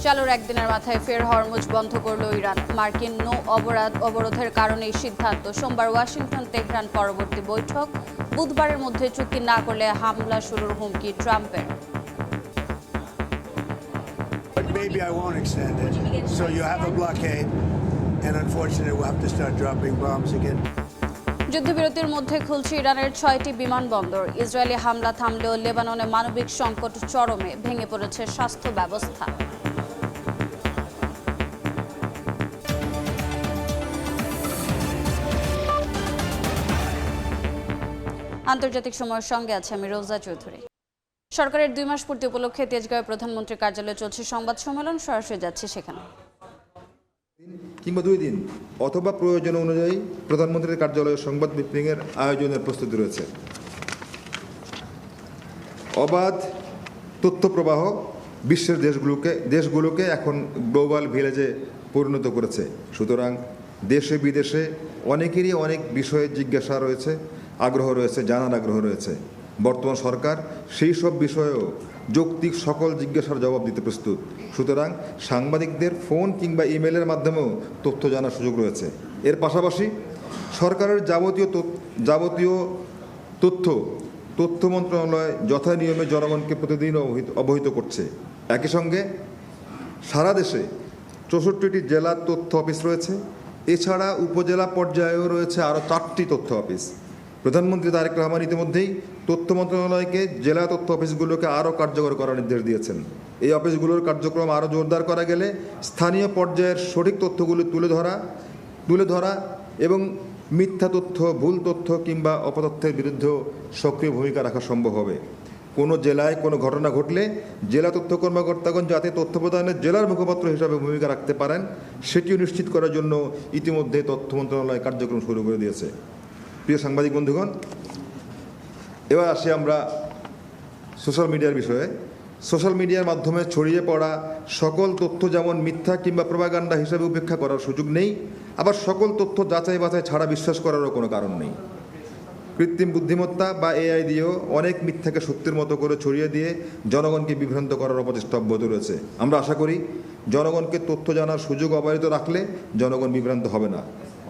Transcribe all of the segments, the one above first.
চালুর একদিনের মাথায় ফের হরমুজ বন্ধ করল ইরান। মার্কিন নৌ অবরোধের কারণে এই সিদ্ধান্ত। সোমবার ওয়াশিংটন তেহরান পরবর্তী বৈঠক। বুধবারের মধ্যে চুক্তি না করলে হামলা শুরুর হুমকি ট্রাম্পের। But maybe I won't extend it. So you have a blockade, and unfortunately we'll have to start dropping bombs again. যুদ্ধবিরতির মধ্যে খুলছে ইরানের 6টি বিমানবন্দর। ইসরায়েলি হামলা থামলেও লেবাননে মানবিক সংকট চরমে, ভেঙে পড়েছে স্বাস্থ্য ব্যবস্থা। আন্তর্জাতিক সময়ের সঙ্গে আছে আমি রোজা চৌধুরী। সরকারের 2 মাস পূর্তি উপলক্ষে তেজগাঁওয়ে প্রধানমন্ত্রীর কার্যালয়ে চলছে সংবাদ সম্মেলন। সরাসরি যাচ্ছে সেখানে। কিংবা 2 দিন অথবা প্রয়োজন অনুযায়ী প্রধানমন্ত্রীর কার্যালয়ে সংবাদ ব্রিফিংয়ের আয়োজনের প্রস্তুতি রয়েছে। অবাধ তথ্য প্রবাহ বিশ্বের দেশগুলোকে এখন গ্লোবাল ভিলেজে পরিণত করেছে। সুতরাং দেশে বিদেশে অনেকেরই অনেক বিষয়ে জিজ্ঞাসা রয়েছে, আগ্রহ রয়েছে, জানার আগ্রহ রয়েছে। বর্তমান সরকার সেই সব বিষয়েও যৌক্তিক সকল জিজ্ঞাসার জবাব দিতে প্রস্তুত। সুতরাং সাংবাদিকদের ফোন কিংবা ইমেলের মাধ্যমেও তথ্য জানার সুযোগ রয়েছে। এর পাশাপাশি সরকারের যাবতীয় তথ্য মন্ত্রণালয় যথানিয়মে জনগণকে প্রতিদিন অবহিত করছে। একই সঙ্গে সারা দেশে 64টি জেলার তথ্য অফিস রয়েছে। এছাড়া উপজেলা পর্যায়েও রয়েছে আরও 4টি তথ্য অফিস। প্রধানমন্ত্রী তারেক রহমান ইতিমধ্যেই তথ্য মন্ত্রণালয়কে জেলা তথ্য অফিসগুলোকে আরও কার্যকর করার নির্দেশ দিয়েছেন। এই অফিসগুলোর কার্যক্রম আরও জোরদার করা গেলে স্থানীয় পর্যায়ের সঠিক তথ্যগুলো তুলে ধরা এবং মিথ্যা তথ্য, ভুল তথ্য কিংবা অপতথ্যের বিরুদ্ধেও সক্রিয় ভূমিকা রাখা সম্ভব হবে। কোনো জেলায় কোনো ঘটনা ঘটলে জেলা তথ্য কর্মকর্তাগণ যাতে তথ্য প্রদানের জেলার মুখপাত্র হিসাবে ভূমিকা রাখতে পারেন সেটিও নিশ্চিত করার জন্য ইতিমধ্যে তথ্য মন্ত্রণালয় কার্যক্রম শুরু করে দিয়েছে। প্রিয় সাংবাদিক বন্ধুগণ, এবার আসি আমরা সোশ্যাল মিডিয়ার বিষয়ে। সোশ্যাল মিডিয়ার মাধ্যমে ছড়িয়ে পড়া সকল তথ্য যেমন মিথ্যা কিংবা প্রোপাগান্ডা হিসাবে উপেক্ষা করার সুযোগ নেই, আবার সকল তথ্য যাচাই বাছাই ছাড়া বিশ্বাস করারও কোনো কারণ নেই। কৃত্রিম বুদ্ধিমত্তা বা এআই দিয়েও অনেক মিথ্যাকে সত্যের মতো করে ছড়িয়ে দিয়ে জনগণকে বিভ্রান্ত করার অপচেষ্টা অব্যাহত রয়েছে। আমরা আশা করি জনগণকে তথ্য জানার সুযোগ অবারিত রাখলে জনগণ বিভ্রান্ত হবে না।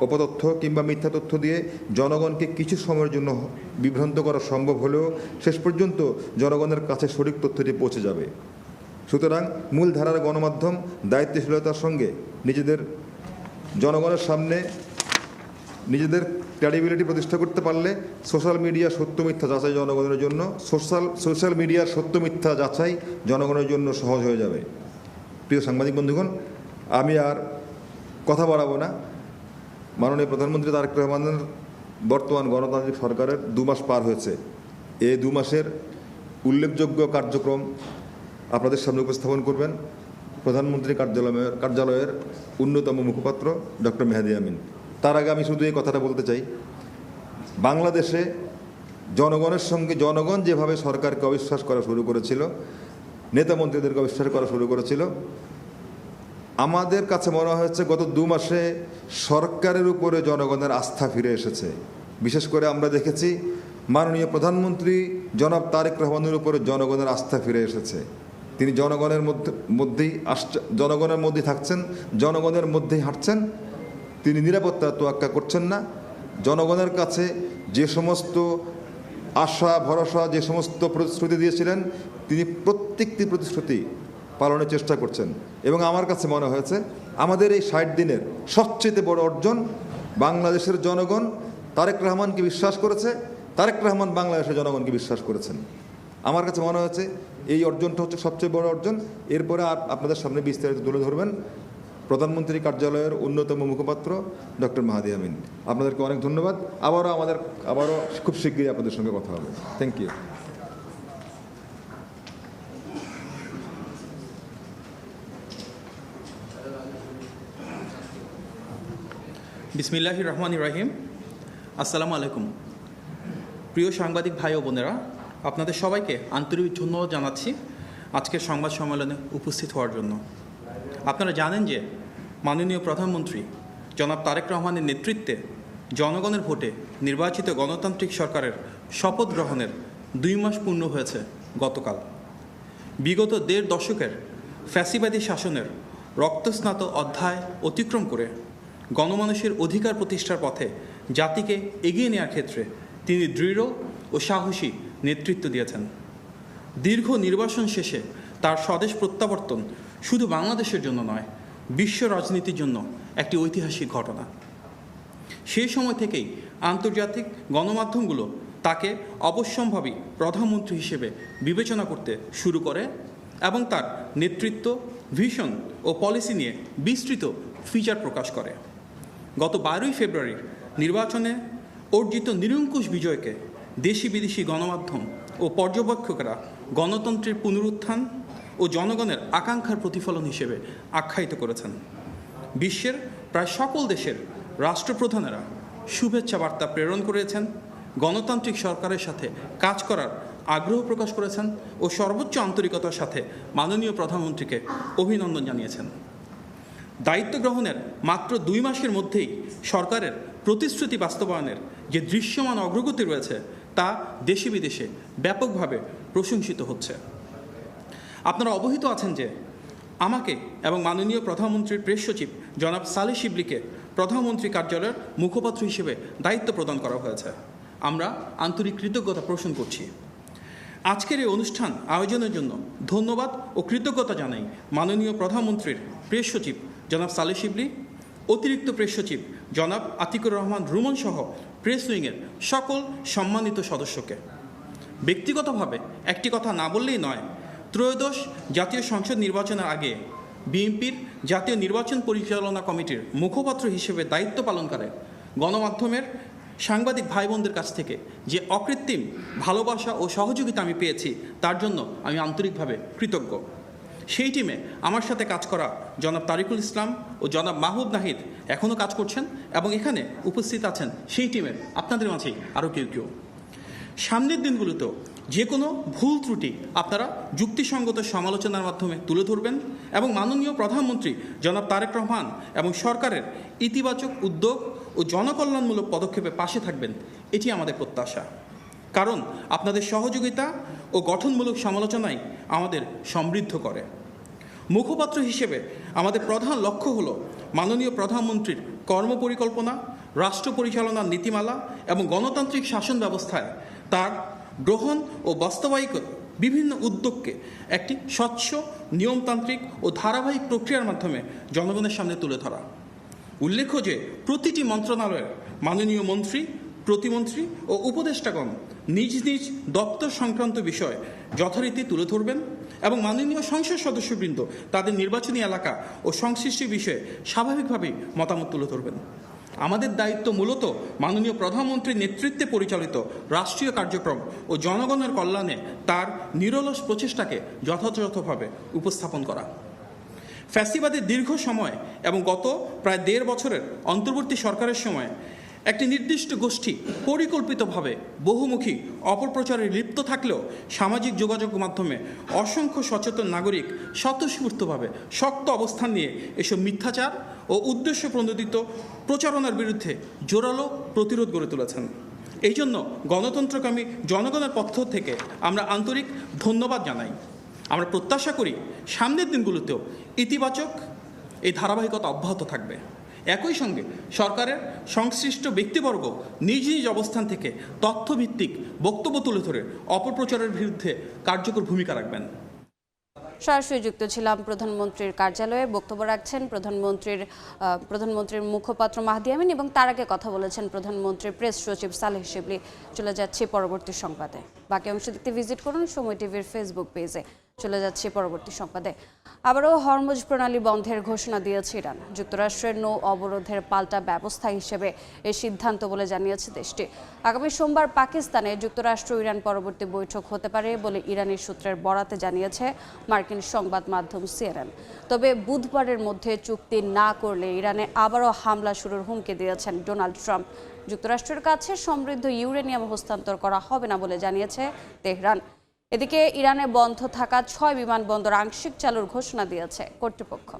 অপতথ্য কিংবা মিথ্যা তথ্য দিয়ে জনগণকে কিছু সময়ের জন্য বিভ্রান্ত করা সম্ভব হলেও শেষ পর্যন্ত জনগণের কাছে সঠিক তথ্যটি পৌঁছে যাবে। সুতরাং মূলধারার গণমাধ্যম দায়িত্বশীলতার সঙ্গে জনগণের সামনে নিজেদের ক্রেডিবিলিটি প্রতিষ্ঠা করতে পারলে সোশ্যাল মিডিয়া সত্য মিথ্যা যাচাই জনগণের জন্য সোশ্যাল মিডিয়ার সত্য মিথ্যা যাচাই জনগণের জন্য সহজ হয়ে যাবে। প্রিয় সাংবাদিক বন্ধুগণ, আমি আর কথা বাড়াবো না। মাননীয় প্রধানমন্ত্রী তারেক রহমানের বর্তমান গণতান্ত্রিক সরকারের 2 মাস পার হয়েছে। এই 2 মাসের উল্লেখযোগ্য কার্যক্রম আপনাদের সামনে উপস্থাপন করবেন প্রধানমন্ত্রী কার্যালয়ের অন্যতম মুখপাত্র ডক্টর মেহেদী আমিন। তার আগে আমি শুধু এই কথাটা বলতে চাই, বাংলাদেশে জনগণের সঙ্গে জনগণ যেভাবে সরকারকে অবিশ্বাস করা শুরু করেছিল, নেতা মন্ত্রীদেরকে অবিশ্বাস করা শুরু করেছিল, আমাদের কাছে মনে হয়েছে গত 2 মাসে সরকারের উপরে জনগণের আস্থা ফিরে এসেছে। বিশেষ করে আমরা দেখেছি মাননীয় প্রধানমন্ত্রী জনাব তারেক রহমানের উপরে জনগণের আস্থা ফিরে এসেছে। তিনি জনগণের মধ্যেই থাকছেন, জনগণের মধ্যেই হাঁটছেন। তিনি নিরাপত্তার তোয়াক্কা করছেন না। জনগণের কাছে যে সমস্ত আশা ভরসা, যে সমস্ত প্রতিশ্রুতি দিয়েছিলেন, তিনি প্রত্যেকটি প্রতিশ্রুতি পালনের চেষ্টা করছেন। এবং আমার কাছে মনে হয়েছে আমাদের এই 60 দিনের সবচেয়ে বড় অর্জন, বাংলাদেশের জনগণ তারেক রহমানকে বিশ্বাস করেছে, তারেক রহমান বাংলাদেশের জনগণকে বিশ্বাস করেছেন। আমার কাছে মনে হয়েছে এই অর্জনটা হচ্ছে সবচেয়ে বড় অর্জন। এরপরে আপনাদের সামনে বিস্তারিত তুলে ধরবেন প্রধানমন্ত্রী কার্যালয়ের অন্যতম মুখপাত্র ডক্টর মেহেদী আমিন। আপনাদেরকে অনেক ধন্যবাদ। আবারও খুব শীঘ্রই আপনাদের সঙ্গে কথা হবে। Thank you. বিসমিল্লাহির রহমানির রহিম। আসসালামু আলাইকুম। প্রিয় সাংবাদিক ভাই ও বোনেরা, আপনাদের সবাইকে আন্তরিক ধন্যবাদ জানাচ্ছি আজকের সংবাদ সম্মেলনে উপস্থিত হওয়ার জন্য। আপনারা জানেন যে মাননীয় প্রধানমন্ত্রী জনাব তারেক রহমানের নেতৃত্বে জনগণের ভোটে নির্বাচিত গণতান্ত্রিক সরকারের শপথ গ্রহণের 2 মাস পূর্ণ হয়েছে গতকাল। বিগত 1.5 দশকের ফ্যাসিবাদী শাসনের রক্তস্নাত অধ্যায় অতিক্রম করে গণমানুষের অধিকার প্রতিষ্ঠার পথে জাতিকে এগিয়ে নেওয়ার ক্ষেত্রে তিনি দৃঢ় ও সাহসী নেতৃত্ব দিয়েছেন। দীর্ঘ নির্বাসন শেষে তার স্বদেশ প্রত্যাবর্তন শুধু বাংলাদেশের জন্য নয়, বিশ্ব রাজনীতির জন্য একটি ঐতিহাসিক ঘটনা। সেই সময় থেকেই আন্তর্জাতিক গণমাধ্যমগুলো তাকে অবশ্যম্ভাবী প্রধানমন্ত্রী হিসেবে বিবেচনা করতে শুরু করে এবং তার নেতৃত্ব, ভিশন ও পলিসি নিয়ে বিস্তৃত ফিচার প্রকাশ করে। গত 12ই ফেব্রুয়ারির নির্বাচনে অর্জিত নিরঙ্কুশ বিজয়কে দেশি বিদেশি গণমাধ্যম ও পর্যবেক্ষকরা গণতন্ত্রের পুনরুত্থান ও জনগণের আকাঙ্ক্ষার প্রতিফলন হিসেবে আখ্যায়িত করেছেন। বিশ্বের প্রায় সকল দেশের রাষ্ট্রপ্রধানেরা শুভেচ্ছা বার্তা প্রেরণ করেছেন, গণতান্ত্রিক সরকারের সাথে কাজ করার আগ্রহ প্রকাশ করেছেন ও সর্বোচ্চ আন্তরিকতার সাথে মাননীয় প্রধানমন্ত্রীকে অভিনন্দন জানিয়েছেন। দায়িত্ব গ্রহণের মাত্র 2 মাসের মধ্যেই সরকারের প্রতিশ্রুতি বাস্তবায়নের যে দৃশ্যমান অগ্রগতি রয়েছে তা দেশে বিদেশে ব্যাপকভাবে প্রশংসিত হচ্ছে। আপনারা অবহিত আছেন যে আমাকে এবং মাননীয় প্রধানমন্ত্রীর প্রেস সচিব জনাব সালেহ শিবলিকে প্রধানমন্ত্রী কার্যালয়ের মুখপাত্র হিসেবে দায়িত্ব প্রদান করা হয়েছে। আমরা আন্তরিক কৃতজ্ঞতা পোষণ করছি। আজকের এই অনুষ্ঠান আয়োজনের জন্য ধন্যবাদ ও কৃতজ্ঞতা জানাই মাননীয় প্রধানমন্ত্রীর প্রেস সচিব জনাব সালেহ শিবলি, অতিরিক্ত প্রেস সচিব জনাব আতিকুর রহমান রুমন সহ প্রেস উইংয়ের সকল সম্মানিত সদস্যকে। ব্যক্তিগতভাবে একটি কথা না বললেই নয়, ত্রয়োদশ জাতীয় সংসদ নির্বাচনের আগে বিএনপির জাতীয় নির্বাচন পরিচালনা কমিটির মুখপাত্র হিসেবে দায়িত্ব পালনকালে গণমাধ্যমের সাংবাদিক ভাই বোনদের কাছ থেকে যে অকৃত্রিম ভালোবাসা ও সহযোগিতা আমি পেয়েছি তার জন্য আমি আন্তরিকভাবে কৃতজ্ঞ। সেই টিমে আমার সাথে কাজ করা জনাব তারিকুল ইসলাম ও জনাব মাহবুব নাহিদ এখনও কাজ করছেন এবং এখানে উপস্থিত আছেন সেই টিমের আপনাদের মাঝেই আরও কেউ। সামনের দিনগুলোতেও যে কোনো ভুল ত্রুটি আপনারা যুক্তিসঙ্গত সমালোচনার মাধ্যমে তুলে ধরবেন এবং মাননীয় প্রধানমন্ত্রী জনাব তারেক রহমান এবং সরকারের ইতিবাচক উদ্যোগ ও জনকল্যাণমূলক পদক্ষেপে পাশে থাকবেন, এটি আমাদের প্রত্যাশা। কারণ আপনাদের সহযোগিতা ও গঠনমূলক সমালোচনাই আমাদের সমৃদ্ধ করে। মুখপাত্র হিসেবে আমাদের প্রধান লক্ষ্য হল মাননীয় প্রধানমন্ত্রীর কর্মপরিকল্পনা, রাষ্ট্র পরিচালনার নীতিমালা এবং গণতান্ত্রিক শাসন ব্যবস্থায় তার গ্রহণ ও বাস্তবায়িত বিভিন্ন উদ্যোগকে একটি স্বচ্ছ, নিয়মতান্ত্রিক ও ধারাবাহিক প্রক্রিয়ার মাধ্যমে জনগণের সামনে তুলে ধরা। উল্লেখ্য যে প্রতিটি মন্ত্রণালয়ের মাননীয় মন্ত্রী, প্রতিমন্ত্রী ও উপদেষ্টাগণ নিজ নিজ দপ্তর সংক্রান্ত বিষয় যথারীতি তুলে ধরবেন এবং মাননীয় সংসদ সদস্যবৃন্দ তাদের নির্বাচনী এলাকা ও সংশ্লিষ্ট বিষয়ে স্বাভাবিকভাবেই মতামত তুলে ধরবেন। আমাদের দায়িত্ব মূলত মাননীয় প্রধানমন্ত্রীর নেতৃত্বে পরিচালিত রাষ্ট্রীয় কার্যক্রম ও জনগণের কল্যাণে তার নিরলস প্রচেষ্টাকে যথাযথভাবে উপস্থাপন করা। ফ্যাসিবাদের দীর্ঘ সময় এবং গত প্রায় 1.5 বছরের অন্তর্বর্তী সরকারের সময় একটি নির্দিষ্ট গোষ্ঠী পরিকল্পিতভাবে বহুমুখী অপপ্রচারে লিপ্ত থাকলেও সামাজিক যোগাযোগ মাধ্যমে অসংখ্য সচেতন নাগরিক স্বতঃস্ফূর্তভাবে শক্ত অবস্থান নিয়ে এসব মিথ্যাচার ও উদ্দেশ্য প্রণোদিত প্রচারণার বিরুদ্ধে জোরালো প্রতিরোধ গড়ে তুলেছেন। এই জন্য গণতন্ত্রকামী জনগণের পক্ষ থেকে আমরা আন্তরিক ধন্যবাদ জানাই। আমরা প্রত্যাশা করি সামনের দিনগুলোতেও ইতিবাচক এই ধারাবাহিকতা অব্যাহত থাকবে। একই সঙ্গে সরকারের সংশ্লিষ্ট ব্যক্তিবর্গ নিজ নিজ অবস্থান থেকে তথ্যভিত্তিক বক্তব্য তুলে ধরে অপপ্রচারের বিরুদ্ধে কার্যকর ভূমিকা রাখবেন। সরাসরি যুক্ত ছিলাম প্রধানমন্ত্রীর কার্যালয়ে। বক্তব্য রাখছেন প্রধানমন্ত্রীর মুখপাত্র মাহদি আমিন এবং তার আগে কথা বলেছেন প্রধানমন্ত্রীর প্রেস সচিব সালেহ শিবলি। চলে যাচ্ছে পরবর্তী সংবাদে। বাকি অংশ দেখতে ভিজিট করুন সময় টিভির ফেসবুক পেজে। চলে যাচ্ছে পরবর্তী সংবাদে। আবারও হরমুজ প্রণালী বন্ধের ঘোষণা দিয়েছে ইরান। যুক্তরাষ্ট্রের নৌ অবরোধের পাল্টা ব্যবস্থা হিসেবে এই সিদ্ধান্ত বলে জানিয়েছে দেশটি। আগামী সোমবার পাকিস্তানে যুক্তরাষ্ট্র ইরান পরবর্তী বৈঠক হতে পারে বলে ইরানি সূত্রের বরাতে জানিয়েছে মার্কিন সংবাদ মাধ্যম সিএনএন। তবে বুধবারের মধ্যে চুক্তি না করলে ইরানে আবারও হামলা শুরুর হুমকি দিয়েছেন ডোনাল্ড ট্রাম্প। যুক্তরাষ্ট্রের কাছে সমৃদ্ধ ইউরেনিয়াম হস্তান্তর করা হবে না বলে জানিয়েছে তেহরান। এদিকে ইরানে বন্ধ থাকা 6 বিমানবন্দর আংশিক চালুর ঘোষণা দিয়েছে কর্তৃপক্ষ।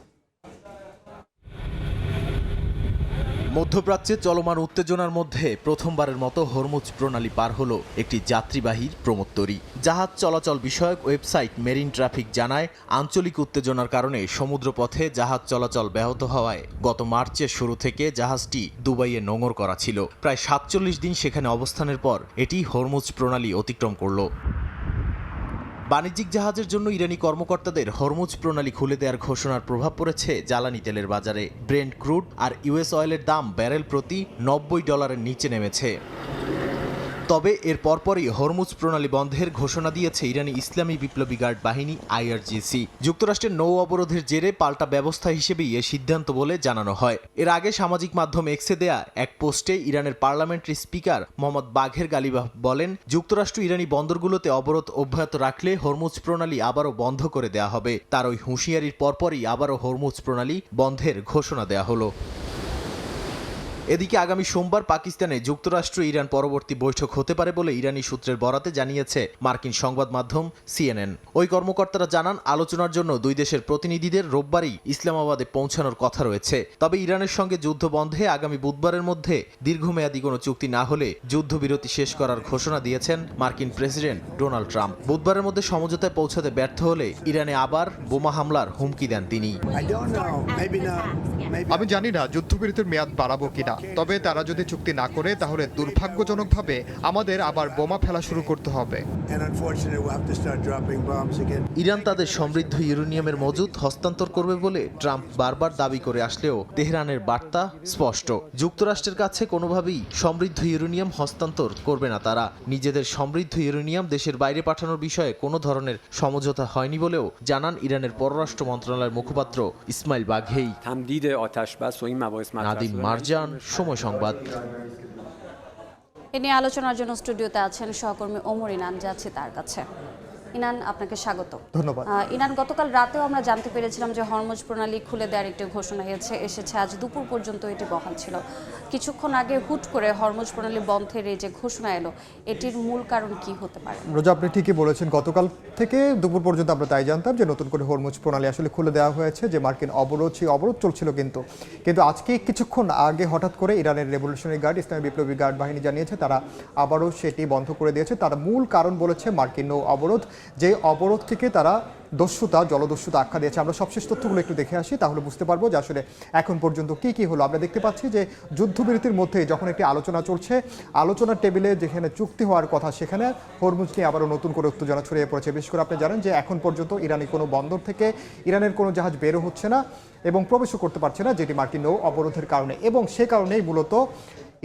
মধ্যপ্রাচ্যে চলমান উত্তেজনার মধ্যে প্রথমবারের মতো হরমুজ প্রণালী পার হলো একটি যাত্রীবাহী প্রমোত্তরী। জাহাজ চলাচল বিষয়ক ওয়েবসাইট মেরিন ট্রাফিক জানায়, আঞ্চলিক উত্তেজনার কারণে সমুদ্রপথে জাহাজ চলাচল ব্যাহত হওয়ায় গত মার্চের শুরু থেকে জাহাজটি দুবাইয়ে নোঙর করা ছিল। প্রায় ৪৭ দিন সেখানে অবস্থানের পর এটি হরমুজ প্রণালী অতিক্রম করল। বাণিজ্যিক জাহাজের জন্য ইরানি কর্মকর্তাদের হরমুজ প্রণালী খুলে দেওয়ার ঘোষণার প্রভাব পড়েছে জ্বালানি তেলের বাজারে। ব্রেন্ট ক্রুড আর ইউএস অয়েলের দাম ব্যারেল প্রতি $90 নিচে নেমেছে। তবে এর পরপরই হরমুজ প্রণালী বন্ধের ঘোষণা দিয়েছে ইরানি ইসলামী বিপ্লবী গার্ড বাহিনী IRGC। যুক্তরাষ্ট্রের নৌ অবরোধের জেরে পাল্টা ব্যবস্থা হিসেবেই এ সিদ্ধান্ত বলে জানানো হয়। এর আগে সামাজিক মাধ্যম এক্সে দেয়া এক পোস্টে ইরানের পার্লামেন্টারি স্পিকার মোহাম্মদ বাঘের গালিবাফ বলেন, যুক্তরাষ্ট্র ইরানি বন্দরগুলোতে অবরোধ অব্যাহত রাখলে হরমুজ প্রণালী আবারও বন্ধ করে দেয়া হবে। তার ওই হুঁশিয়ারির পরপরই আবারও হরমুজ প্রণালী বন্ধের ঘোষণা দেয়া হলো। এদিকে আগামী সোমবার পাকিস্তানে যুক্তরাষ্ট্র ইরান পরবর্তী বৈঠক হতে পারে বলে ইরানি সূত্রের বরাতে জানিয়েছে মার্কিন সংবাদ মাধ্যম CNN। ওই কর্মকর্তারা জানান, আলোচনার জন্য দুই দেশের প্রতিনিধিদের রোববারই ইসলামাবাদে পৌঁছানোর কথা রয়েছে। তবে ইরানের সঙ্গে যুদ্ধ বন্ধে আগামী বুধবারের মধ্যে দীর্ঘমেয়াদী কোনো চুক্তি না হলে যুদ্ধবিরতি শেষ করার ঘোষণা দিয়েছেন মার্কিন প্রেসিডেন্ট ডোনাল্ড ট্রাম্প। বুধবারের মধ্যে সমঝোতায় পৌঁছাতে ব্যর্থ হলে ইরানে আবার বোমা হামলার হুমকি দেন তিনি। আমি জানি না যুদ্ধবিরতির মেয়াদ বাড়াবো কিনা, তবে তারা যদি চুক্তি না করে তাহলে দুর্ভাগ্যজনকভাবে আমাদের আবার বোমা ফেলা শুরু করতে হবে। ইরান তাদের সমৃদ্ধ ইউরেনিয়ামের মজুদ হস্তান্তর করবে বলে ট্রাম্প বারবার দাবি করে আসলেও তেহরানের বার্তা স্পষ্ট, যুক্তরাষ্ট্রের কাছে কোনোভাবেই সমৃদ্ধ ইউরেনিয়াম হস্তান্তর করবে না তারা। নিজেদের সমৃদ্ধ ইউরেনিয়াম দেশের বাইরে পাঠানোর বিষয়ে কোনো ধরনের সমঝোতা হয়নি বলেও জানান ইরানের পররাষ্ট্র মন্ত্রণালয়ের মুখপাত্র ইসমাইল বাঘেই। নাদিম মারজান, সময় সংবাদ। এ নিয়ে আলোচনার জন্য স্টুডিওতে আছেন সহকর্মী ওমর ইনান, যাচ্ছি তার কাছে। ইনান, আপনাকে স্বাগত। ধন্যবাদ। ইনান, গতকাল রাতেও আমরা জানতে পেরেছিলাম যে হরমুজ প্রণালী খুলে দেওয়ার একটি ঘোষণা এসেছে। আজ দুপুর পর্যন্ত এটি বহাল ছিল। কিছুক্ষণ আগে হুট করে হরমুজ প্রণালী বন্ধের এই যে ঘোষণা এলো, এটির মূল কারণ কি হতে পারে? রোজা, আপনি ঠিকই বলেছেন। গতকাল থেকে দুপুর পর্যন্ত আমরা তাই জানতাম যে নতুন করে হরমুজ প্রণালী আসলে খুলে দেওয়া হয়েছে, যে মার্কিন অবরোধ, সেই অবরোধ চলছিল। কিন্তু আজকে কিছুক্ষণ আগে হঠাৎ করে ইরানের রেভলিউশনারি গার্ড, ইসলামী বিপ্লবী গার্ড বাহিনী জানিয়েছে তারা আবারও সেটি বন্ধ করে দিয়েছে। তার মূল কারণ বলেছে মার্কিন নৌ অবরোধ, যে অবরোধ থেকে তারা জলদস্যুতা আখ্যা দিয়েছে। আমরা সবশেষ তথ্যগুলো একটু দেখে আসি, তাহলে বুঝতে পারবো যে আসলে এখন পর্যন্ত কি হলো। আমরা দেখতে পাচ্ছি যে যুদ্ধবিরতির মধ্যে যখন একটি আলোচনা চলছে, আলোচনার টেবিলে যেখানে চুক্তি হওয়ার কথা, সেখানে হরমুজ নিয়ে আবারও নতুন করে উত্তেজনা ছড়িয়ে পড়েছে। বিশেষ করে আপনি জানেন যে এখন পর্যন্ত ইরানি কোনো বন্দর থেকে ইরানের কোনো জাহাজ বেরো হচ্ছে না এবং প্রবেশও করতে পারছে না, যেটি মার্কিন নৌ অবরোধের কারণে। এবং সে কারণেই মূলত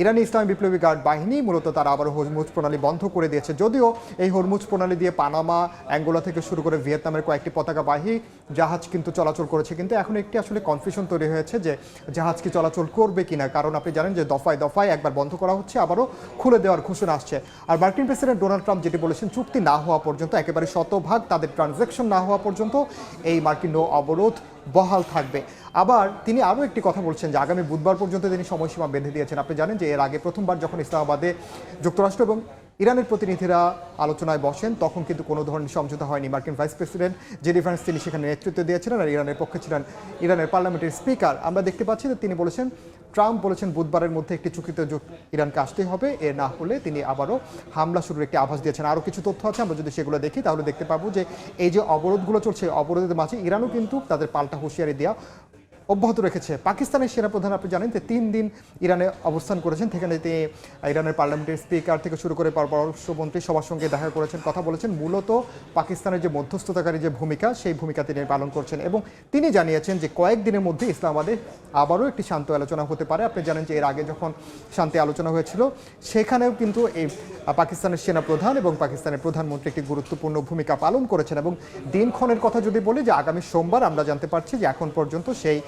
ইরানি ইসলামী বিপ্লবী গার্ড বাহিনী মূলত তারা আবারও হরমুজ প্রণালী বন্ধ করে দিয়েছে। যদিও এই হরমুজ প্রণালী দিয়ে পানামা, অ্যাঙ্গোলা থেকে শুরু করে ভিয়েতনামের কয়েকটি পতাকাবাহী জাহাজ কিন্তু চলাচল করেছে। কিন্তু এখন একটি আসলে কনফিউশন তৈরি হয়েছে যে জাহাজ কি চলাচল করবে কিনা, কারণ আপনি জানেন যে দফায় একবার বন্ধ করা হচ্ছে, আবারও খুলে দেওয়ার ঘোষণা আসছে। আর মার্কিন প্রেসিডেন্ট ডোনাল্ড ট্রাম্প যেটি বলেছেন, চুক্তি না হওয়া পর্যন্ত, একেবারে শতভাগ তাদের ট্রানজ্যাকশন না হওয়া পর্যন্ত এই মার্কিন নৌ অবরোধ বহাল থাকবে। আবার তিনি আরও একটি কথা বলছেন যে আগামী বুধবার পর্যন্ত তিনি সময়সীমা বেঁধে দিয়েছেন। আপনি জানেন যে এর আগে প্রথমবার যখন ইসলামাবাদে যুক্তরাষ্ট্র এবং ইরানের প্রতিনিধিরা আলোচনায় বসেন, তখন কিন্তু কোনো ধরনের সমঝোতা হয়নি। মার্কিন ভাইস প্রেসিডেন্ট জেডি ভ্যান্স তিনি সেখানে নেতৃত্ব দিয়েছিলেন, আর ইরানের পক্ষে ছিলেন ইরানের পার্লামেন্টের স্পিকার। আমরা দেখতে পাচ্ছি যে তিনি বলেছেন, ট্রাম্প বলেছেন বুধবারের মধ্যে একটি চুক্তিতে ইরানকে আসতে হবে, এ না হলে তিনি আবারও হামলা শুরুর একটি আভাস দিয়েছেন। আরও কিছু তথ্য আছে, আমরা যদি সেগুলো দেখি তাহলে দেখতে পাবো যে এই যে অবরোধগুলো চলছে, অবরোধের মাঝে ইরানও কিন্তু তাদের পাল্টা হুঁশিয়ারি দেওয়া অব্যাহত রেখেছে। পাকিস্তানের সেনাপ্রধান আপনি জানেন যে 3 দিন ইরানে অবস্থান করেছেন। সেখানে তিনি ইরানের পার্লামেন্টের স্পিকার থেকে শুরু করে পররাষ্ট্রমন্ত্রী সবার সঙ্গে দেখা করেছেন, কথা বলেছেন। মূলত পাকিস্তানের যে মধ্যস্থতাকারী যে ভূমিকা, সেই ভূমিকা তিনি পালন করছেন এবং তিনি জানিয়েছেন যে কয়েকদিনের মধ্যে ইসলামাবাদে আবারও একটি শান্ত আলোচনা হতে পারে। আপনি জানেন যে এর আগে যখন শান্তি আলোচনা হয়েছিল, সেখানেও কিন্তু এই পাকিস্তানের সেনাপ্রধান এবং পাকিস্তানের প্রধানমন্ত্রী একটি গুরুত্বপূর্ণ ভূমিকা পালন করেছেন। এবং দিনক্ষণের কথা যদি বলি, যে আগামী সোমবার আমরা জানতে পারছি যে এখন পর্যন্ত সেই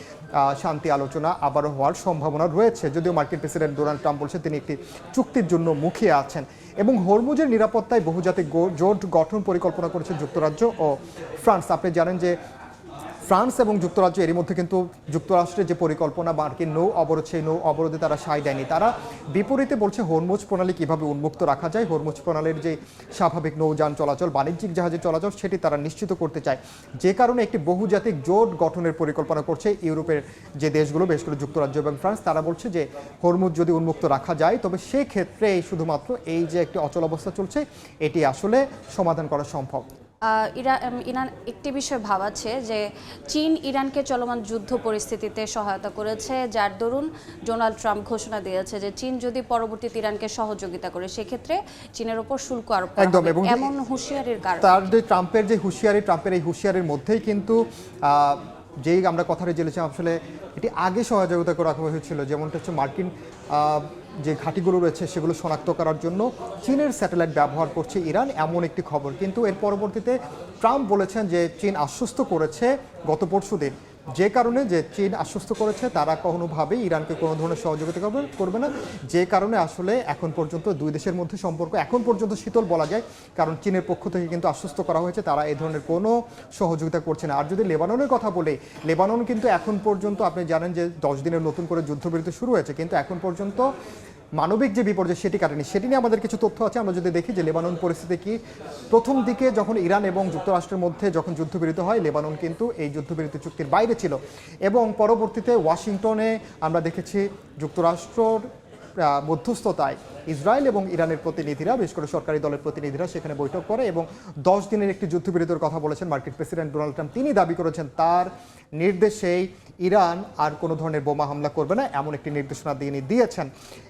শান্তি আলোচনা আবারও হওয়ার সম্ভাবনা রয়েছে। যদিও মার্কিন প্রেসিডেন্ট ডোনাল্ড ট্রাম্প বলছেন তিনি একটি চুক্তির জন্য মুখিয়ে আছেন। এবং হরমুজের নিরাপত্তায় বহুজাতিক জোট গঠন পরিকল্পনা করেছে যুক্তরাজ্য ও ফ্রান্স। আপনি জানেন যে ফ্রান্স এবং যুক্তরাজ্য এরই মধ্যে কিন্তু যুক্তরাষ্ট্রের যে পরিকল্পনা মার্কিন নৌ অবরোধ সেই নৌ অবরোধে তারা সায় দেয়নি। তারা বিপরীতে বলছে হরমুজ প্রণালী কিভাবে উন্মুক্ত রাখা যায়, হরমুজ প্রণালীর যে স্বাভাবিক নৌযান চলাচল, বাণিজ্যিক জাহাজের চলাচল সেটি তারা নিশ্চিত করতে চায়। যে কারণে একটি বহুজাতিক জোট গঠনের পরিকল্পনা করছে ইউরোপের যে দেশগুলো, বিশেষ করে যুক্তরাজ্য এবং ফ্রান্স। তারা বলছে যে হরমুজ যদি উন্মুক্ত রাখা যায় তবে সেক্ষেত্রে শুধুমাত্র এই যে একটি অচল অবস্থা চলছে এটি আসলে সমাধান করা সম্ভব। ইরান একটি বিষয় ভাবাচ্ছে যে চীন ইরানকে চলমান যুদ্ধ পরিস্থিতিতে সহায়তা করেছে, যার দরুন ডোনাল্ড ট্রাম্প ঘোষণা দিয়েছে যে চীন যদি পরবর্তীতে ইরানকে সহযোগিতা করে সেক্ষেত্রে চীনের উপর শুল্ক আরোপ করা একদম, হবে। এবং এমন হুঁশিয়ারির কারণে তার যে ট্রাম্পের এই হুঁশিয়ারির মধ্যেই কিন্তু যেই আমরা কথাটা জেনেছিলাম আসলে এটি আগে সহযোগিতা করে রাখা হয়েছিল, যেমনটা হচ্ছে মার্কিন যে ঘাঁটিগুলো রয়েছে সেগুলো শনাক্ত করার জন্য চীনের স্যাটেলাইট ব্যবহার করছে ইরান, এমন একটি খবর। কিন্তু এর পরবর্তীতে ট্রাম্প বলেছেন যে চীন আশ্বস্ত করেছে গত পরশুদিন, যে কারণে যে চীন আশ্বস্ত করেছে তারা কোনোভাবেই ইরানকে কোনো ধরনের সহযোগিতা করবে না, যে কারণে আসলে এখন পর্যন্ত দুই দেশের মধ্যে সম্পর্ক এখন পর্যন্ত শীতল বলা যায়, কারণ চীনের পক্ষ থেকে কিন্তু আশ্বস্ত করা হয়েছে তারা এই ধরনের কোনো সহযোগিতা করছে না। আর যদি লেবাননের কথা বলে, লেবানন কিন্তু এখন পর্যন্ত আপনি জানেন যে 10 দিনের নতুন করে যুদ্ধবিরতি শুরু হয়েছে, কিন্তু এখন পর্যন্ত মানবিক যে বিপর্যয় সেটি কাটেনি। সেটি নিয়ে আমাদের কিছু তথ্য আছে। আমরা যদি দেখি যে লেবানন পরিস্থিতি কি, প্রথম দিকে যখন ইরান এবং যুক্তরাষ্ট্রের মধ্যে যখন যুদ্ধবিরতি হয় লেবানন কিন্তু এই যুদ্ধবিরতি চুক্তির বাইরে ছিল, এবং পরবর্তীতে ওয়াশিংটনে আমরা দেখেছি যুক্তরাষ্ট্রর মধ্যস্থতায় ইসরায়েল এবং ইরানের প্রতিনিধিরা, বিশেষ করে সরকারি দলের প্রতিনিধিরা সেখানে বৈঠক করে এবং 10 দিনের একটি যুদ্ধবিরতির কথা বলেছেন মার্কিন প্রেসিডেন্ট ডোনাল্ড ট্রাম্প। তিনি দাবি করেছেন তার নির্দেশেই ইরান আর কোনো ধরনের বোমা হামলা করবে না, এমন একটি নির্দেশনা দিয়েছেন।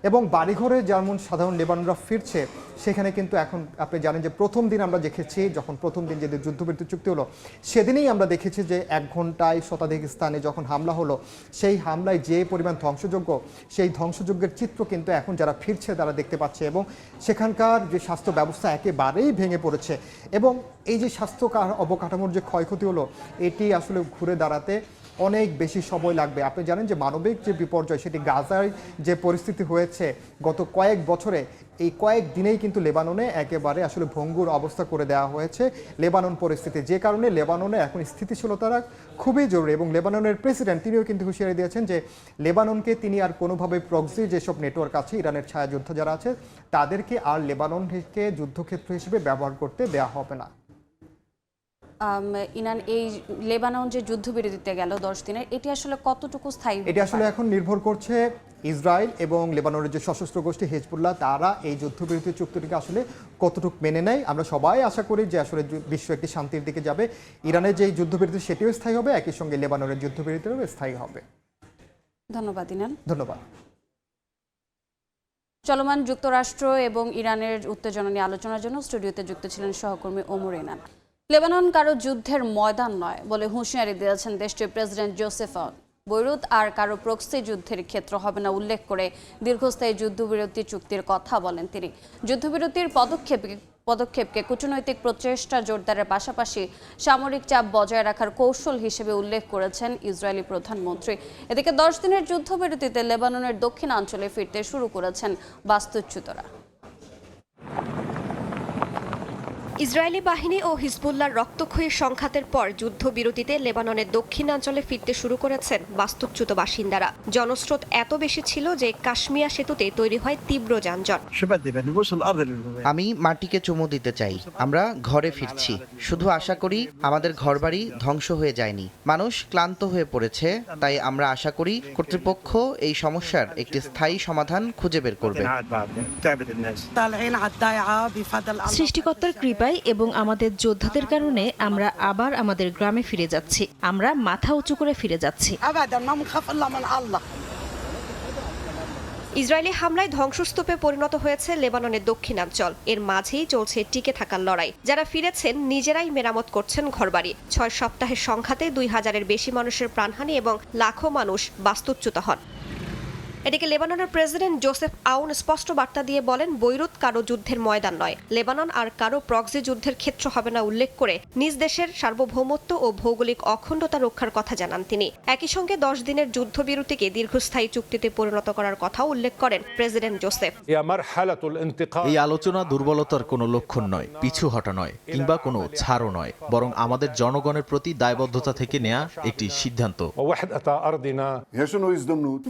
এবং বাড়িঘরে যেমন সাধারণ লেবাননরা ফিরছে সেখানে কিন্তু এখন আপনি জানেন যে প্রথম দিন আমরা দেখেছি, যখন প্রথম দিন যেদিন যুদ্ধবিরতি চুক্তি হলো সেদিনেই আমরা দেখেছি যে 1 ঘন্টায় শতাধিক স্থানে যখন হামলা হলো, সেই হামলায় যে পরিমাণ ধ্বংসযজ্ঞ, সেই ধ্বংসযজ্ঞের চিত্র কিন্তু এখন যারা ফিরছে তারা দেখতে পাচ্ছে, এবং সেখানকার যে স্বাস্থ্য ব্যবস্থা একেবারেই ভেঙে পড়েছে। এবং এই যে স্বাস্থ্য অবকাঠামোর যে ক্ষয়ক্ষতি হলো এটি আসলে ঘুরে দাঁড়াতে অনেক বেশি সময় লাগবে। আপনি জানেন যে মানবিক যে বিপর্যয় সেটি গাজায় যে পরিস্থিতি হয়েছে গত কয়েক বছরে, এই কয়েক দিনেই কিন্তু লেবাননে একেবারে আসলে ভঙ্গুর অবস্থা করে দেওয়া হয়েছে লেবানন পরিস্থিতি, যে কারণে লেবাননে এখন স্থিতিশীলতা খুবই জরুরি। এবং লেবাননের প্রেসিডেন্ট তিনিও কিন্তু হুঁশিয়ারি দিয়েছেন যে লেবাননকে তিনি আর কোনোভাবে প্রক্সি যেসব নেটওয়ার্ক আছে ইরানের ছায়াযোদ্ধা যারা আছে তাদেরকে আর লেবাননকে যুদ্ধক্ষেত্র হিসেবে ব্যবহার করতে দেওয়া হবে না। ইরান এই লেবানন যে যুদ্ধবিরতিতে গেল 10 দিনের, এটি আসলে কতটুকু স্থায়ী? এটি আসলে এখন নির্ভর করছে ইসরায়েল এবং লেবাননের যে সশস্ত্র গোষ্ঠী হেজবুল্লাহ তারা এই যুদ্ধবিরতি চুক্তিটিকে আসলে কতটুকু মেনে নেয়। আমরা সবাই আশা করি যে আসলে বিশ্ব একটি শান্তির দিকে যাবে, ইরানের যে যুদ্ধবিরতি সেটিও স্থায়ী হবে, একই সঙ্গে লেবাননের যুদ্ধবিরতিও স্থায়ী হবে। ধন্যবাদ ইনান। ধন্যবাদ। চলমান যুক্তরাষ্ট্র এবং ইরানের উত্তেজনা নিয়ে আলোচনার জন্য স্টুডিওতে যুক্ত ছিলেন সহকর্মী ওমর ইনান। লেবানন কারো যুদ্ধের ময়দান নয় বলে হুঁশিয়ারি দিয়েছেন দেশটির প্রেসিডেন্ট জোসেফ আউন। বৈরুত আর কারো প্রক্সি যুদ্ধের ক্ষেত্র হবে না উল্লেখ করে দীর্ঘস্থায়ী যুদ্ধবিরতি চুক্তির কথা বলেন তিনি। যুদ্ধবিরতির পদক্ষেপকে কূটনৈতিক প্রচেষ্টা জোরদারের পাশাপাশি সামরিক চাপ বজায় রাখার কৌশল হিসেবে উল্লেখ করেছেন ইসরায়েলি প্রধানমন্ত্রী। এদিকে 10 দিনের যুদ্ধবিরতিতে লেবাননের দক্ষিণাঞ্চলে ফিরতে শুরু করেছেন বাস্তুচ্যুতরা। ইসরায়েলি বাহিনী ও হিজবুল্লাহর রক্তক্ষয়ী সংঘাতের পর যুদ্ধবিরতিতে লেবাননের দক্ষিণাঞ্চলে ফিরতে শুরু করেছেন বাস্তুচ্যুত বাসিন্দারা। জনস্রোত এত বেশি ছিল যে কাশ্মীয়া সেতুতে তৈরি হয় তীব্র যানজট। আমি মাটিকে চুমু দিতে চাই, আমরা ঘরে ফিরছি। শুধু আশা করি আমাদের ঘরবাড়ি ধ্বংস হয়ে যায়নি। মানুষ ক্লান্ত হয়ে পড়েছে, তাই আমরা আশা করি কর্তৃপক্ষ এই সমস্যার একটি স্থায়ী সমাধান খুঁজে বের করবে। সৃষ্টিকর্তার কৃপায় এবং আমাদের যোদ্ধাদের কারণে আমরা আবার আমাদের গ্রামে ফিরে যাচ্ছি। আমরা মাথা উঁচু করে ফিরে যাচ্ছি। ইসরায়েলি হামলায় ধ্বংসস্তূপে পরিণত হয়েছে লেবাননের দক্ষিণাঞ্চল। এর মাঝেই চলছে টিকে থাকার লড়াই। যারা ফিরেছেন নিজেরাই মেরামত করছেন ঘরবাড়ি। 6 সপ্তাহের সংঘাতে 2000-এর বেশি মানুষের প্রাণহানি এবং লাখো মানুষ বাস্তুচ্যুত হন। এদিকে লেবাননের প্রেসিডেন্ট জোসেফ আউন স্পষ্ট বার্তা দিয়ে বলেন, বৈরুত কারো যুদ্ধের ময়দান নয়, লেবানন আর কারো প্রক্সি যুদ্ধের ক্ষেত্র হবে না উল্লেখ করে নিজ দেশের সার্বভৌমত্ব ও ভৌগোলিক অখণ্ডতা রক্ষার কথা জানান তিনি। একই সঙ্গে 10 দিনের যুদ্ধবিরতিকে দীর্ঘস্থায়ী চুক্তিতে পরিণত করার কথাও উল্লেখ করেন প্রেসিডেন্ট জোসেফ। এই আলোচনা দুর্বলতার কোনো লক্ষণ নয়, পিছু হটা নয়, কিংবা কোনো ছাড়ও নয়, বরং আমাদের জনগণের প্রতি দায়বদ্ধতা থেকে নেয়া একটি সিদ্ধান্ত।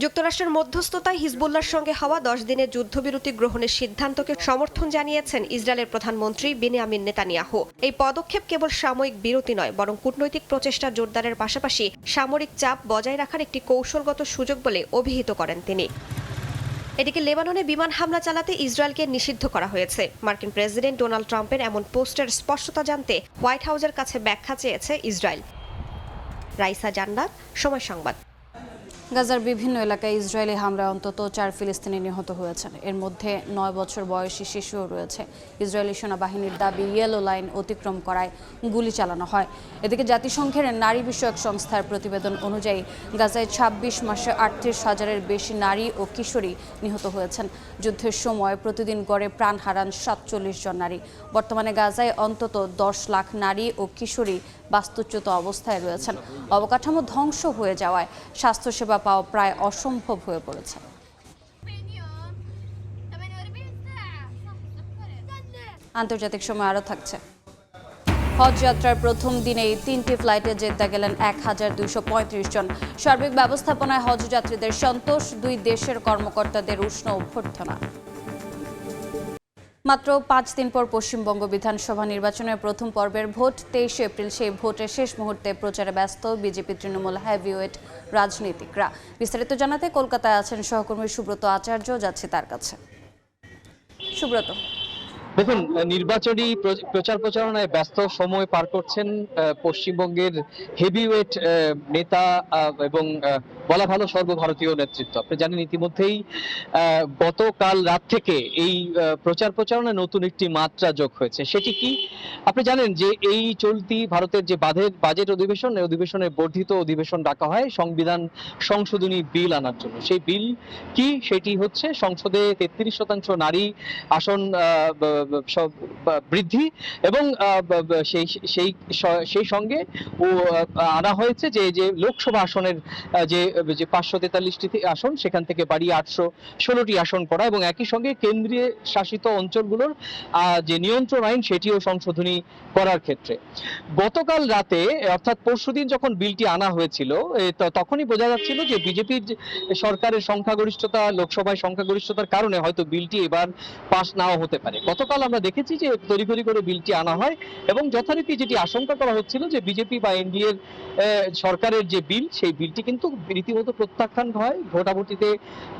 যুক্তরাষ্ট্রের মধ্যস্থতায় হিজবুল্লাহর সঙ্গে হওয়া 10 দিনের যুদ্ধবিরতি গ্রহণের সিদ্ধান্তকে সমর্থন জানিয়েছেন ইসরায়েলের প্রধানমন্ত্রী বেনিয়ামিন নেতানিয়াহু। এই পদক্ষেপ কেবল সাময়িক বিরতি নয়, বরং কূটনৈতিক প্রচেষ্টা জোরদারের পাশাপাশি সামরিক চাপ বজায় রাখার একটি কৌশলগত সুযোগ বলে অভিহিত করেন তিনি। এদিকে লেবাননে বিমান হামলা চালাতে ইসরায়েলকে নিষিদ্ধ করা হয়েছে। মার্কিন প্রেসিডেন্ট ডোনাল্ড ট্রাম্পের এমন পোস্টের স্পষ্টতা জানতে হোয়াইট হাউসের কাছে ব্যাখ্যা চেয়েছে ইসরায়েল। রাইসা জান্নাত, সময় সংবাদ। গাজার বিভিন্ন এলাকায় ইসরায়েলি হামলায় অন্তত 4 ফিলিস্তিনি নিহত হয়েছেন। এর মধ্যে 9 বছর বয়সী শিশুও রয়েছে। ইসরায়েলি সেনাবাহিনীর দাবি, ইয়েলো লাইন অতিক্রম করায় গুলি চালানো হয়। এদিকে জাতিসংঘের নারী বিষয়ক সংস্থার প্রতিবেদন অনুযায়ী গাজায় 26 মাসে 38,000-এর বেশি নারী ও কিশোরী নিহত হয়েছেন। যুদ্ধের সময় প্রতিদিন গড়ে প্রাণ হারান 47 জন নারী। বর্তমানে গাজায় অন্তত 10 লাখ নারী ও কিশোরী বাস্তুচ্যুত অবস্থায় রয়েছেন। অবকাঠামো ধ্বংস হয়ে যাওয়ায় স্বাস্থ্যসেবা পাওয়া প্রায় অসম্ভব হয়ে পড়েছে। আন্তর্জাতিক সময় আরও থাকছে। হজ যাত্রার প্রথম দিনেই 3টি ফ্লাইটে জেদ্দা গেলেন 1235 জন। সার্বিক ব্যবস্থাপনায় হজ যাত্রীদের সন্তোষ, 2 দেশের কর্মকর্তাদের উষ্ণ অভ্যর্থনা। মাত্র 5 দিন পর পশ্চিমবঙ্গ বিধানসভা নির্বাচনের প্রথম পর্বের ভোট 23 এপ্রিল। সেই ভোটের শেষ মুহূর্তে প্রচারে ব্যস্ত বিজেপি তৃণমূল হেভিওয়েট রাজনীতিকরা। বিস্তারিত জানাতে কলকাতায় আছেন সহকর্মী সুব্রত আচার্য, যাচ্ছে তার কাছে। সুব্রত, দেখুন, নির্বাচনী প্রচার প্রচারণায় ব্যস্ত সময় পার করছেন পশ্চিমবঙ্গের হেভিওয়েট নেতা এবং বলা ভালো সর্বভারতীয় নেতৃত্ব। আপনি জানেন ইতিমধ্যেই গতকাল রাত থেকে এই প্রচার প্রচারণায় নতুন একটি মাত্রা যোগ হয়েছে। সেটি কি? আপনি জানেন যে এই চলতি ভারতের যে বাজেট অধিবেশন, এই অধিবেশনের বর্ধিত অধিবেশন ডাকা হয় সংবিধান সংশোধনী বিল আনার জন্য। সেই বিল কি? সেটি হচ্ছে সংসদে 33% নারী আসন বৃদ্ধি এবং সেই সঙ্গে আনা হয়েছে যে লোকসভা আসনের যে 543টি আসন সেখান থেকে বাড়িয়ে 816টি আসন করা এবং একই সঙ্গে কেন্দ্রীয় শাসিত অঞ্চলগুলোর যে নিয়ন্ত্রণ আইন সেটিও সংশোধনী করার ক্ষেত্রে গতকাল রাতে অর্থাৎ পরশুদিন যখন বিলটি আনা হয়েছিল তখনই বোঝা যাচ্ছিল যে বিজেপির সরকারের সংখ্যাগরিষ্ঠতা, লোকসভায় সংখ্যাগরিষ্ঠতার কারণে হয়তো বিলটি এবার পাস নাও হতে পারে। গতকাল আমরা দেখেছি যে তড়িঘড়ি করে বিলটি আনা হয় এবং যথারীতি যেটি আশঙ্কা করা হচ্ছিল যে বিজেপি বা এনডিএর সরকারের যে বিল, সেই বিলটি কিন্তু রীতিমতো প্রত্যাখ্যান হয়। ভোটাভুটিতে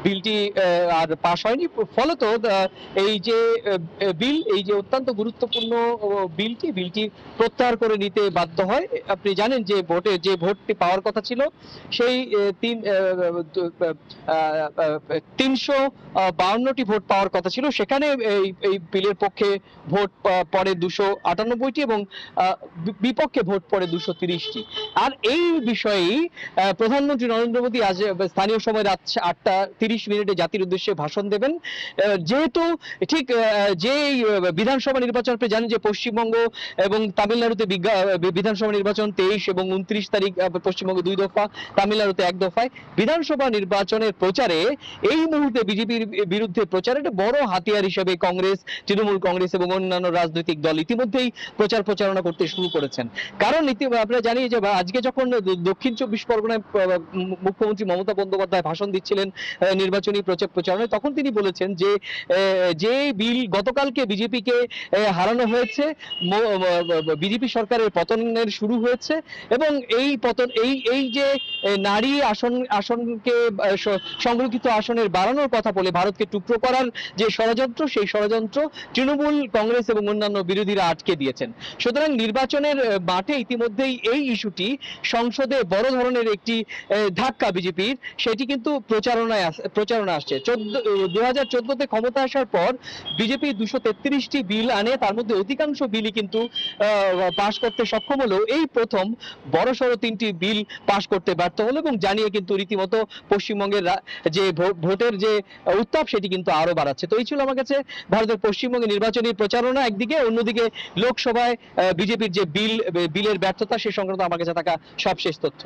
বিলটি আর পাস হয়নি। ফলত এই যে বিল, এই যে অত্যন্ত গুরুত্বপূর্ণ বিলটি প্রত্যাহার করে নিতে বাধ্য হয়। আপনি জানেন যে ভোটটি পাওয়ার কথা ছিল সেই 352টি ভোট পাওয়ার কথা ছিল, সেখানে এই বিলের পক্ষে ভোট পড়ে 298টি এবং বিপক্ষে ভোট পড়ে 230টি। আর এই বিষয়েই প্রধানমন্ত্রী নরেন্দ্র মোদী আজ স্থানীয় সময় রাত 8:30 জাতির উদ্দেশ্যে ভাষণ দেবেন। যেহেতু ঠিক যে বিধানসভা নির্বাচন, আপনি জানেন যে পশ্চিমবঙ্গ এবং তামিলনাড়ুতে বিধানসভা নির্বাচন 23 এবং 29 তারিখ, পশ্চিমবঙ্গে 2 দফা, তামিলনাড়ুতে 1 দফায়। বিধানসভা নির্বাচনের প্রচারে এই মুহূর্তে বিজেপির বিরুদ্ধে প্রচারে একটা বড় হাতিয়ার হিসেবে কংগ্রেস, তৃণমূল কংগ্রেস এবং অন্যান্য রাজনৈতিক দল ইতিমধ্যেই প্রচারণা করতে শুরু করেছেন। কারণ আমরা জানি যে আজকে যখন দক্ষিণ 24 পরগনায় মুখ্যমন্ত্রী মমতা বন্দ্যোপাধ্যায় ভাষণ দিচ্ছিলেন নির্বাচনী প্রচারণায়, তখন তিনি বলেছেন যে বিল গতকালকে বিজেপিকে হারানো হয়েছে, বিজেপি সরকারের পতনের শুরু হয়েছে এবং এই যে নারী আসনকে সংরক্ষিত আসনের বাড়ানোর কথা বলে ভারতকে টুকরো করার যে ষড়যন্ত্র, সেই ষড়যন্ত্র তৃণমূল, কংগ্রেস এবং অন্যান্য বিরোধীরা আটকে দিয়েছেন। সুতরাং নির্বাচনের মাঠে ইতিমধ্যেই এই ইস্যুটি সংসদে বড় ধরনের একটি ধাক্কা বিজেপির, সেটি কিন্তু প্রচারণা আসছে। 2014-তে ক্ষমতা আসার পর বিজেপি 233টি বিল আনে, তার মধ্যে অধিকাংশ বিলই কিন্তু পাশ করতে সক্ষম হলেও এই প্রথম বড়সড় 3টি বিল পাশ করতে ব্যর্থ হলো এবং জানিয়ে কিন্তু রীতিমতো পশ্চিমবঙ্গের যে ভোটের যে উত্তাপ সেটি কিন্তু আরো বাড়াচ্ছে। তো এই ছিল আমার কাছে ভারতের পশ্চিমবঙ্গে নির্বাচনী প্রচারণা একদিকে, অন্যদিকে লোকসভায় বিজেপির যে বিলের ব্যর্থতা সে সংক্রান্ত আমার কাছে থাকা সবশেষ তথ্য।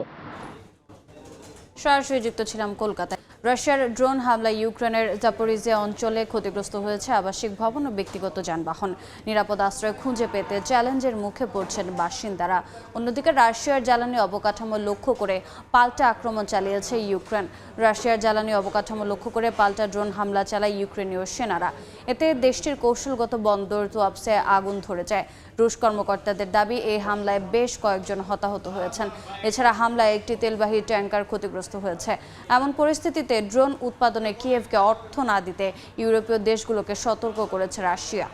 সরাসরি যুক্ত ছিলাম কলকাতায়। রাশিয়ার ড্রোন হামলায় ইউক্রেনের জাপোরিজিয়া অঞ্চলে ক্ষতিগ্রস্ত হয়েছে আবাসিক ভবন ও ব্যক্তিগত যানবাহন। নিরাপদ আশ্রয় খুঁজে পেতে চ্যালেঞ্জের মুখে পড়ছেন বাসিন্দারা। অন্যদিকে রাশিয়ার জ্বালানি অবকাঠামো লক্ষ্য করে পাল্টা আক্রমণ চালিয়েছে ইউক্রেন। রাশিয়ার জ্বালানি অবকাঠামো লক্ষ্য করে পাল্টা ড্রোন হামলা চালায় ইউক্রেনীয় সেনারা। এতে দেশটির কৌশলগত বন্দর তুয়াপসে আগুন ধরে যায়। রুশ কর্মকর্তাদের দাবি, এই হামলায় বেশ কয়েকজন হতাহত হয়েছেন। এছাড়া হামলায় একটি তেলবাহী ট্যাঙ্কার ক্ষতিগ্রস্ত হয়েছে। এমন পরিস্থিতিতে ড্রোন উৎপাদনে কিয়েভকে অর্থ না দিতে ইউরোপীয় দেশগুলোকে সতর্ক করেছে রাশিয়া।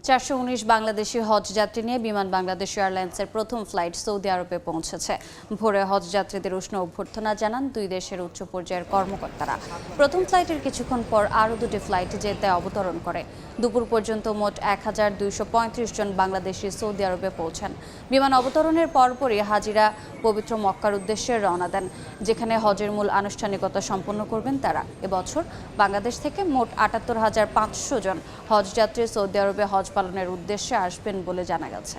419 বাংলাদেশি হজ যাত্রী নিয়ে বিমান বাংলাদেশ এয়ারলাইন্সের প্রথম ফ্লাইট সৌদি আরবে পৌঁছেছে। ভোরে হজ যাত্রীদের উষ্ণ অভ্যর্থনা জানান দুই দেশের উচ্চ পর্যায়ের কর্মকর্তারা। প্রথম ফ্লাইটের কিছুক্ষণ পর আরও দুটি ফ্লাইট যেতে অবতরণ করে। দুপুর পর্যন্ত মোট 1235 জন বাংলাদেশি সৌদি আরবে পৌঁছান। বিমান অবতরণের পরপরই হাজিরা পবিত্র মক্কার উদ্দেশ্যে রওনা দেন, যেখানে হজের মূল আনুষ্ঠানিকতা সম্পন্ন করবেন তারা। এবছর বাংলাদেশ থেকে মোট 78,500 জন হজযাত্রী সৌদি আরবে হজ পালনের উদ্দেশ্যে আসবেন বলে জানা গেছে।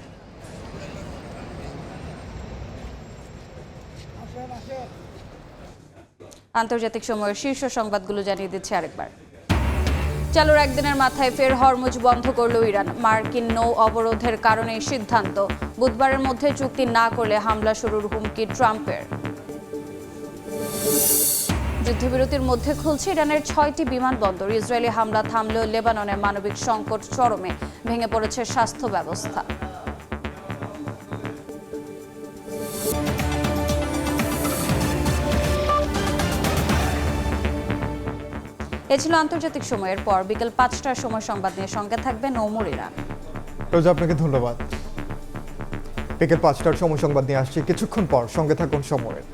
আন্তর্জাতিক সময়ের শীর্ষ সংবাদগুলো জানিয়ে দিচ্ছে আরেকবার। চালুর একদিনের মাথায় ফের হরমুজ বন্ধ করল ইরান। মার্কিন নৌ অবরোধের কারণে সিদ্ধান্ত। বুধবারের মধ্যে চুক্তি না করলে হামলা শুরুর হুমকি ট্রাম্পের। যুদ্ধবিরতির মধ্যে খুলছে ইরানের 6টি বিমানবন্দর। ইসরায়েলি হামলা থামলেও লেবাননে মানবিক সংকট চরমে, ভেঙে পড়েছে স্বাস্থ্য ব্যবস্থা। এ ছিল আন্তর্জাতিক সময়ের পর বিকেল 5টার সময় সংবাদ নিয়ে সঙ্গে থাকবে নৌমুর ইরান। রোজা, আপনাকে ধন্যবাদ। বিকেল 5টার সময় সংবাদ নিয়ে আসছি কিছুক্ষণ পর, সঙ্গে থাকুন সময়ের।